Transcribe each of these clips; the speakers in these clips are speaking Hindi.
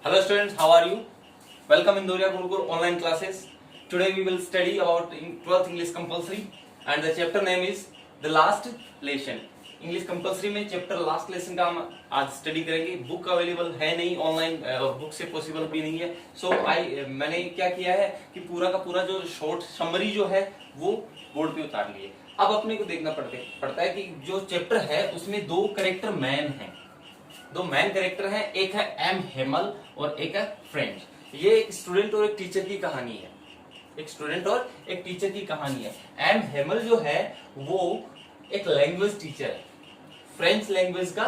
Hello students, how are you? Welcome in Doria Gurukul online classes. Today we will study about 12th English compulsory and the chapter name is The Last Lesson. English compulsory में चैप्टर लास्ट लेसन का हम आज स्टडी करेंगे। बुक अवेलेबल है नहीं, ऑनलाइन बुक से पॉसिबल भी नहीं है। सो मैंने क्या किया है कि पूरा का पूरा जो शॉर्ट समरी जो है वो बोर्ड पे उतार लिए। अब अपने को देखना पड़ता है कि जो चैप्टर है उसमें दो कैरेक्टर मैन हैं, दो मैन कैरेक्टर हैं, एक है एम हेमल और एक है फ्रेंच। ये एक स्टूडेंट और एक टीचर की कहानी है, एक स्टूडेंट और एक टीचर की कहानी है। एम हेमल जो है वो एक लैंग्वेज टीचर है, फ्रेंच लैंग्वेज का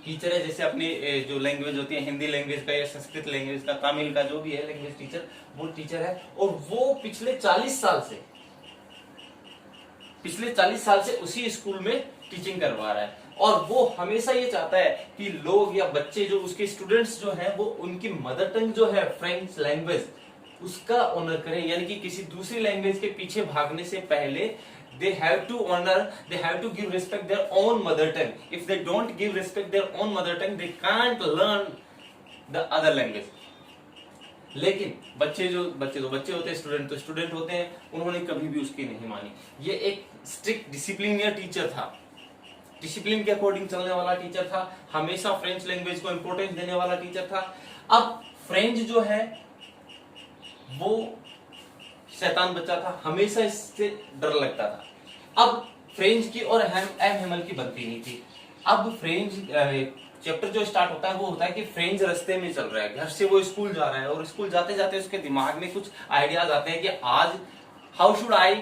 टीचर है। जैसे अपनी जो लैंग्वेज होती है हिंदी लैंग्वेज का या संस्कृत लैंग्वेज का, तमिल का, जो भी है लैंग्वेज टीचर, वो टीचर है। और वो पिछले 40 साल से उसी स्कूल में टीचिंग करवा रहा है। और वो हमेशा ये चाहता है कि लोग या बच्चे जो उसके स्टूडेंट्स जो हैं वो उनकी मदर टंग जो है फ्रेंच लैंग्वेज उसका ऑनर करें, यानी कि किसी दूसरी लैंग्वेज के पीछे भागने से पहले they have to honor, they have to give respect their own mother tongue. If they don't give respect their own mother tongue, they can't learn the other language. लेकिन बच्चे होते हैं, स्टूडेंट होते हैं, उन्होंने कभी भी उसकी नहीं मानी। ये एक स्ट्रिक्ट डिसिप्लिनियर टीचर था, डिसिप्लिन के अकॉर्डिंग चलने वाला टीचर था, हमेशा फ्रेंच लैंग्वेज को इंपॉर्टेंस देने वाला टीचर था। अब फ्रेंच जो है वो शैतान बच्चा था, हमेशा इससे डर लगता था। अब फ्रेंच की और एम हेमल की बनती नहीं थी। अब फ्रेंच चैप्टर जो स्टार्ट होता है वो होता है कि फ्रेंच रास्ते में चल रहा है, घर से वो स्कूल जा रहा है और स्कूल जाते जाते उसके दिमाग में कुछ आइडियाज आते हैं कि आज how should I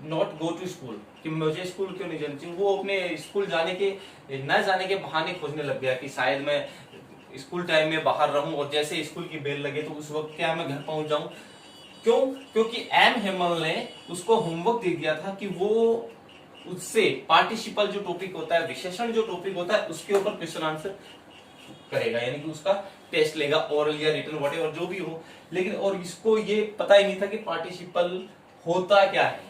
not go to school, कि मुझे स्कूल क्यों नहीं जाना चाहिए। वो अपने स्कूल न जाने के बहाने खोजने लग गया कि शायद मैं स्कूल टाइम में बाहर रहूं और जैसे स्कूल की बेल लगे तो उस वक्त क्या मैं घर पहुंच जाऊं। क्यों? क्योंकि एम हेमल ने उसको होमवर्क दे दिया था कि वो उससे पार्टिसिपल जो टॉपिक होता है, विशेषण जो टॉपिक होता है, उसके ऊपर क्वेश्चन आंसर करेगा, यानी कि उसका टेस्ट लेगा, ओरल या रिटन व्हाटएवर जो भी हो। लेकिन और इसको ये पता ही नहीं था कि पार्टिसिपल होता क्या है,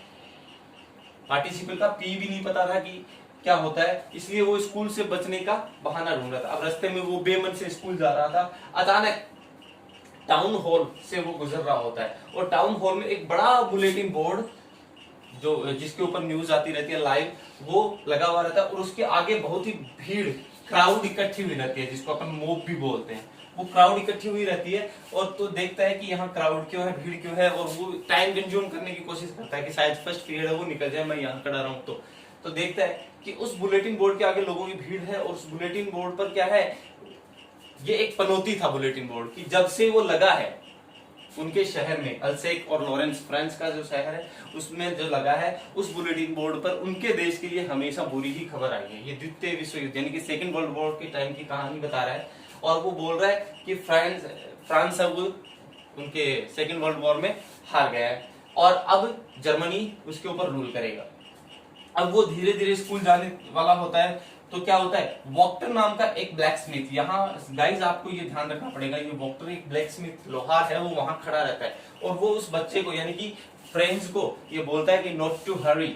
पार्टिसिपल का पी भी नहीं पता था कि क्या होता है। इसलिए वो स्कूल से बचने का बहाना ढूंढ रहा था। अब रास्ते में वो बेमन से स्कूल जा रहा था, अचानक टाउन हॉल से वो गुजर रहा होता है और टाउन हॉल में एक बड़ा बुलेटिन बोर्ड जो जिसके ऊपर न्यूज आती रहती है लाइव, वो लगा हुआ रहता है और उसके आगे बहुत ही भीड़, क्राउड इकट्ठी हुई रहती है, जिसको अपन मोब भी बोलते हैं। वो क्राउड इकट्ठी हुई रहती है और तो देखता है कि यहाँ क्राउड क्यों है, भीड़ क्यों है, और वो टाइम कंज्यूम करने की कोशिश करता है कि शायद फर्स्ट पीरियड है वो निकल जाए, मैं यहाँ खड़ा रहूं। तो देखता है कि उस बुलेटिन बोर्ड के आगे लोगों की भीड़ है और उस बुलेटिन बोर्ड पर क्या है, ये एक पनौती था बुलेटिन बोर्ड की, जब से वो लगा है उनके शहर में, अल्सेक और लॉरेंस फ्रांस का जो शहर है उसमें जो लगा है, उस बुलेटिन बोर्ड पर उनके देश के लिए हमेशा बुरी ही खबर आई है। ये द्वितीय विश्व युद्ध यानी कि सेकंड वर्ल्ड वॉर के टाइम की कहानी बता रहा है और वो बोल रहा है कि फ्रांस अब उनके सेकंड वर्ल्ड वॉर में हार गया है और अब जर्मनी उसके ऊपर रूल करेगा। अब वो धीरे धीरे स्कूल जाने वाला होता है तो क्या होता है, वॉक्टर नाम का एक ब्लैक स्मिथ, यहाँ गाइज आपको ये ध्यान रखना पड़ेगा, ये वॉक्टर एक ब्लैक स्मिथ लोहार है, वो वहां खड़ा रहता है और वो उस बच्चे को यानी कि फ्रेंड्स को ये बोलता है कि नॉट टू हरी,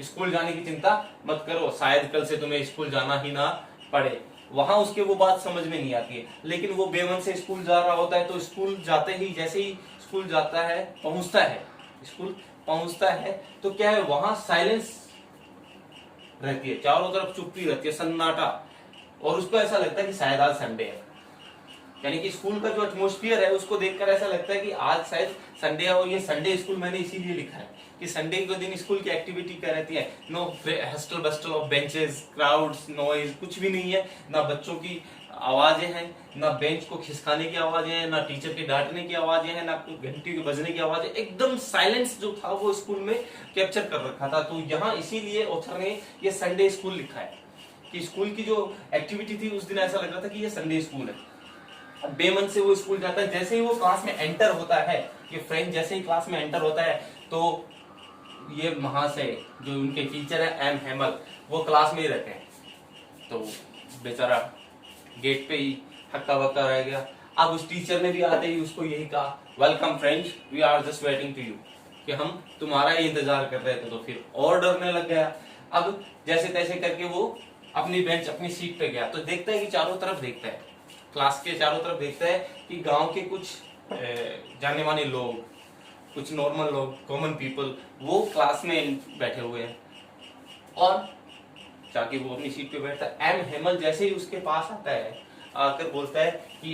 स्कूल जाने की चिंता मत करो, शायद कल से तुम्हें स्कूल जाना ही ना पड़े। वहां उसके वो बात समझ में नहीं आती है, लेकिन वो बेमन से स्कूल जा रहा होता है। तो स्कूल जाते ही, जैसे ही स्कूल जाता है, स्कूल पहुंचता है तो क्या है, वहां साइलेंस रहती है, चारों तरफ चुप्पी रहती है, सन्नाटा, और उसको ऐसा लगता है कि शायद आज संडे है, यानी कि स्कूल का जो एटमॉस्फेयर है उसको देखकर ऐसा लगता है कि आज शायद संडे है। और ये संडे स्कूल मैंने इसीलिए लिखा है कि संडे के दिन स्कूल की एक्टिविटी क्या रहती है, no hustle bustle of benches, crowds, noise, कुछ भी नहीं है, ना बच्चों की आवाजें हैं, ना बेंच को खिसकाने की आवाजें हैं, ना टीचर के डांटने की आवाजें हैं, ना घंटी के बजने की आवाजें। एकदम साइलेंस जो था वो स्कूल में कैप्चर कर रखा था। तो यहाँ इसीलिए ऑथर ने ये संडे स्कूल लिखा है कि स्कूल की जो एक्टिविटी थी उस दिन ऐसा लग रहा था कि ये संडे स्कूल है। अब बेमन से वो स्कूल जाता है, जैसे ही वो क्लास में एंटर होता है, ये फ्रेंच जैसे ही क्लास में एंटर होता है तो ये महाशय जो उनके टीचर है एम हेमल, वो क्लास में ही रहते हैं। तो बेचारा गेट पे ही हक्का बक्का रह गया। अब उस टीचर ने भी आते ही उसको यही कहा, welcome French, we are just waiting to you, कि हम तुम्हारा ही इंतजार कर रहे थे। तो फिर और डरने लग गया। अब जैसे तैसे करके वो अपनी बेंच, अपनी सीट पे गया तो देखता है कि चारों तरफ देखता है क्लास के चारों तरफ देखता है कि गांव के कुछ जाने माने लोग, कुछ नॉर्मल लोग, कॉमन पीपल, वो क्लास में बैठे हुए हैं, और जाके वो अपनी सीट पे बैठता है। एम हेमल जैसे ही उसके पास आता है, आकर बोलता है कि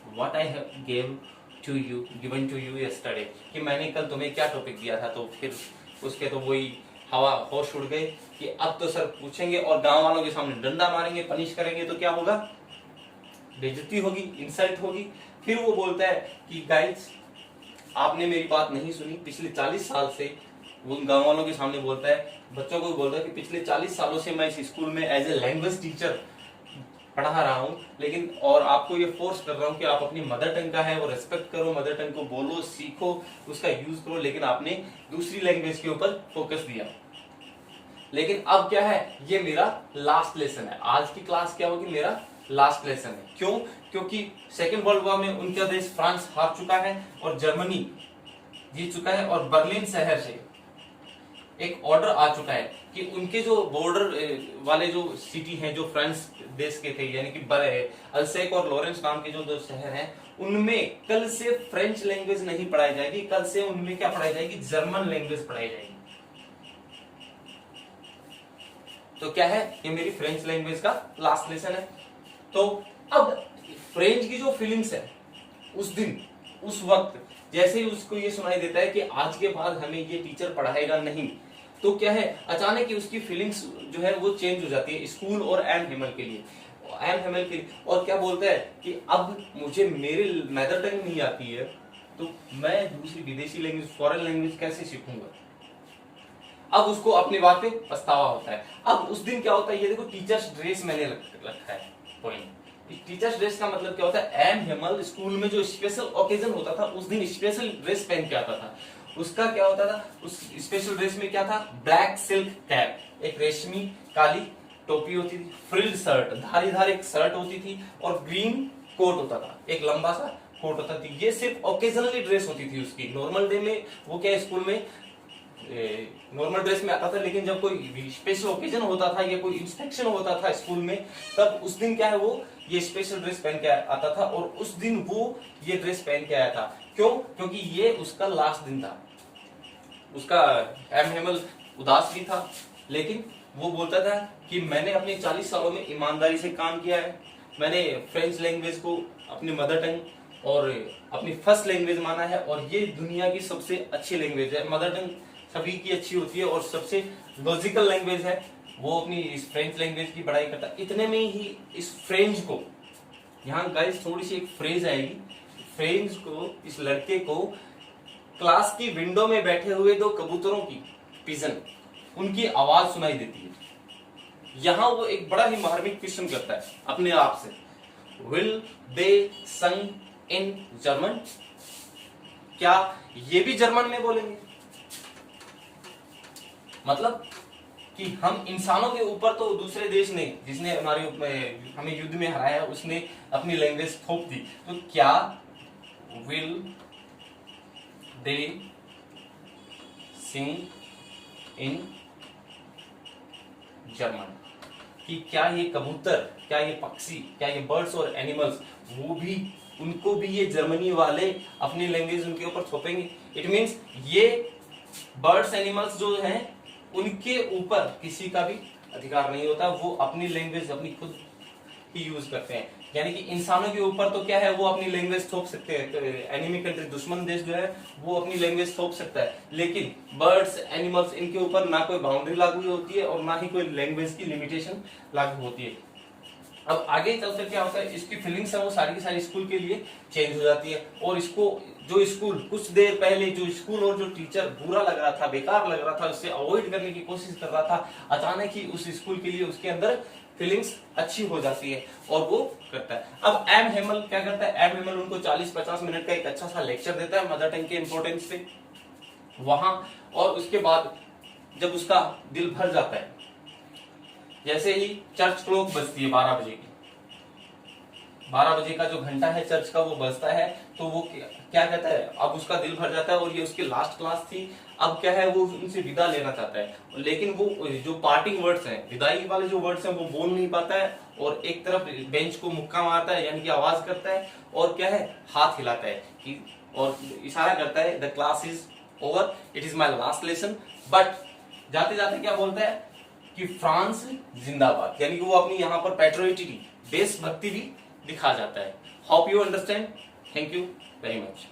what I have given to you yesterday, कि मैंने कल तुम्हें क्या टॉपिक दिया था। तो फिर उसके तो वही हवा होश उड़ गए कि अब तो सर पूछेंगे और गांव वालों के सामने डंडा मारेंगे, पनिश करेंगे, तो क्या होगा, बेइज्जती होगी, इंसल्ट होगी। फिर वो बोलता है कि गाइस आपने मेरी बात नहीं सुनी, पिछले 40 साल से, वो गांव वालों के सामने बोलता है, बच्चों को बोलता है कि पिछले 40 सालों से मैं इस स्कूल में एज ए लैंग्वेज टीचर पढ़ा रहा हूँ, लेकिन और आपको ये फोर्स कर रहा हूँ कि आप अपनी मदर टंग का है वो रेस्पेक्ट करो, मदर टंग को बोलो, सीखो, उसका यूज करो, लेकिन आपने दूसरी लैंग्वेज के ऊपर फोकस दिया। लेकिन अब क्या है, ये मेरा लास्ट लेसन है, आज की क्लास क्या होगी, मेरा लास्ट लेसन है। क्यों? क्योंकि सेकेंड वर्ल्ड वॉर में उनका देश फ्रांस हार चुका है और जर्मनी जीत चुका है, और बर्लिन शहर से एक ऑर्डर आ चुका है कि उनके जो बॉर्डर वाले जो सिटी हैं जो फ्रांस देश के थे, यानी कि अल्सेक और लॉरेंस नाम के जो दो शहर हैं, उनमें कल से फ्रेंच लैंग्वेज नहीं पढ़ाई जाएगी, कल से उनमें क्या पढ़ाई जाएगी, जर्मन लैंग्वेज पढ़ाई जाएगी। तो क्या है, ये मेरी फ्रेंच लैंग्वेज का लास्ट लेसन है। तो अब फ्रेंच की जो फीलिंग्स है उस दिन, उस वक्त जैसे ही उसको ये सुनाई देता है कि आज के बाद हमें ये टीचर पढ़ाएगा नहीं, तो क्या है, अचानक ही उसकी फीलिंग्स जो है वो चेंज हो जाती है स्कूल और एम हेमल के लिए, और क्या बोलता है कि अब मुझे मेरी मदर टंग नहीं आती है, तो मैं दूसरी विदेशी लैंग्वेज, फॉरेन लैंग्वेज कैसे सीखूंगा। अब उसको अपनी बात पे पछतावा होता है। अब उस दिन क्या होता है, ये देखो टीचर्स ड्रेस मैंने रखा है पॉइंट। टीचर्स ड्रेस का मतलब क्या होता है, एम हेमल स्कूल में जो स्पेशल ओकेजन होता था उस दिन स्पेशल ड्रेस पहन के आता था। उसका क्या होता था, उस स्पेशल ड्रेस में क्या था, ब्लैक सिल्क कैप, एक रेशमी काली टोपी होती थी, फ्रिल्ड शर्ट, धारीदार एक शर्ट होती थी, और ग्रीन कोट होता था, एक लंबा सा कोट होता था। ये सिर्फ ओकेजनली ड्रेस होती थी उसकी। नॉर्मल डे में वो क्या स्कूल में नॉर्मल ड्रेस में आता था, लेकिन जब कोई स्पेशल ओकेजन होता था या कोई इंस्पेक्शन होता था स्कूल में, तब उस दिन क्या है, वो ये स्पेशल ड्रेस पहन के आता था, और उस दिन वो ये ड्रेस पहन के आया था। क्यों? क्योंकि ये उसका लास्ट दिन था। उसका एम हेमल उदास भी था, लेकिन वो बोलता था कि मैंने अपने 40 सालों में ईमानदारी से काम किया है, मैंने फ्रेंच लैंग्वेज को अपनी मदर टंग और अपनी फर्स्ट लैंग्वेज माना है, और ये दुनिया की सबसे अच्छी लैंग्वेज है। मदर टंग सभी की अच्छी होती है और सबसे लॉजिकल लैंग्वेज है। वो अपनी इस फ्रेंच लैंग्वेज की पढ़ाई करता है। इतने में ही इस फ्रेंच को, यहाँ गाइस थोड़ी सी एक फ्रेज आएगी, फ्रेंच को, इस लड़के को क्लास की विंडो में बैठे हुए दो कबूतरों की, पिजन, उनकी आवाज सुनाई देती है। यहां वो एक बड़ा ही मार्मिक क्वेश्चन करता है अपने आप से, विल दे संग इन जर्मन, क्या ये भी जर्मन में बोलेंगे। मतलब कि हम इंसानों के ऊपर तो दूसरे देश ने, जिसने हमें युद्ध में हराया, उसने अपनी लैंग्वेज थोप दी, तो क्या will they Singh in German, कि क्या ये कबूतर, क्या ये पक्षी, क्या ये बर्ड्स और एनिमल्स, वो भी, उनको भी ये जर्मनी वाले अपनी लैंग्वेज उनके ऊपर थोपेंगे। इट मींस ये बर्ड्स एनिमल्स जो हैं उनके ऊपर किसी का भी अधिकार नहीं होता, वो अपनी लैंग्वेज अपनी खुद ही यूज करते हैं। यानी कि इंसानों के ऊपर तो क्या है, वो अपनी लैंग्वेज थोप सकते हैं, एनिमी कंट्री, दुश्मन देश जो है वो अपनी लैंग्वेज थोप सकता है, लेकिन बर्ड्स एनिमल्स, इनके ऊपर ना कोई बाउंड्री लागू होती है और ना ही कोई लैंग्वेज की लिमिटेशन लागू होती है। अब आगे चलकर क्या होता है, इसकी फीलिंग्स है वो सारी की सारी स्कूल के लिए चेंज हो जाती है, और इसको जो स्कूल कुछ देर पहले जो स्कूल और जो टीचर बुरा लग रहा था, बेकार लग रहा था, उससे अवॉइड करने की कोशिश कर रहा था, अचानक ही उस स्कूल के लिए उसके अंदर फीलिंग्स अच्छी हो जाती है और वो करता है। अब एम हेमल क्या करता है, एम हेमल उनको 40-50 मिनट का एक अच्छा सा लेक्चर देता है मदर टंग के इंपोर्टेंस पे वहां, और उसके बाद जब उसका दिल भर जाता है, जैसे ही चर्च क्लॉक बजती है 12 बजे की, 12 बजे का जो घंटा है चर्च का वो बजता है, तो वो क्या कहता है, अब उसका दिल भर जाता है और ये उसकी लास्ट क्लास थी, अब क्या है वो उनसे विदा लेना चाहता है, लेकिन वो जो पार्टिंग वर्ड्स हैं, विदाई वाले जो वर्ड्स हैं वो बोल नहीं पाता है, और एक तरफ बेंच को मुक्का मारता है यानी कि आवाज करता है, और क्या है हाथ हिलाता है कि और इशारा करता है the class is over, it is my last lesson. But जाते जाते क्या बोलता है कि फ्रांस जिंदाबाद, यानी कि वो अपनी यहाँ पर पेट्रियोटिटी, देशभक्ति भी दिखा जाता है। Hope you understand. Thank you very much.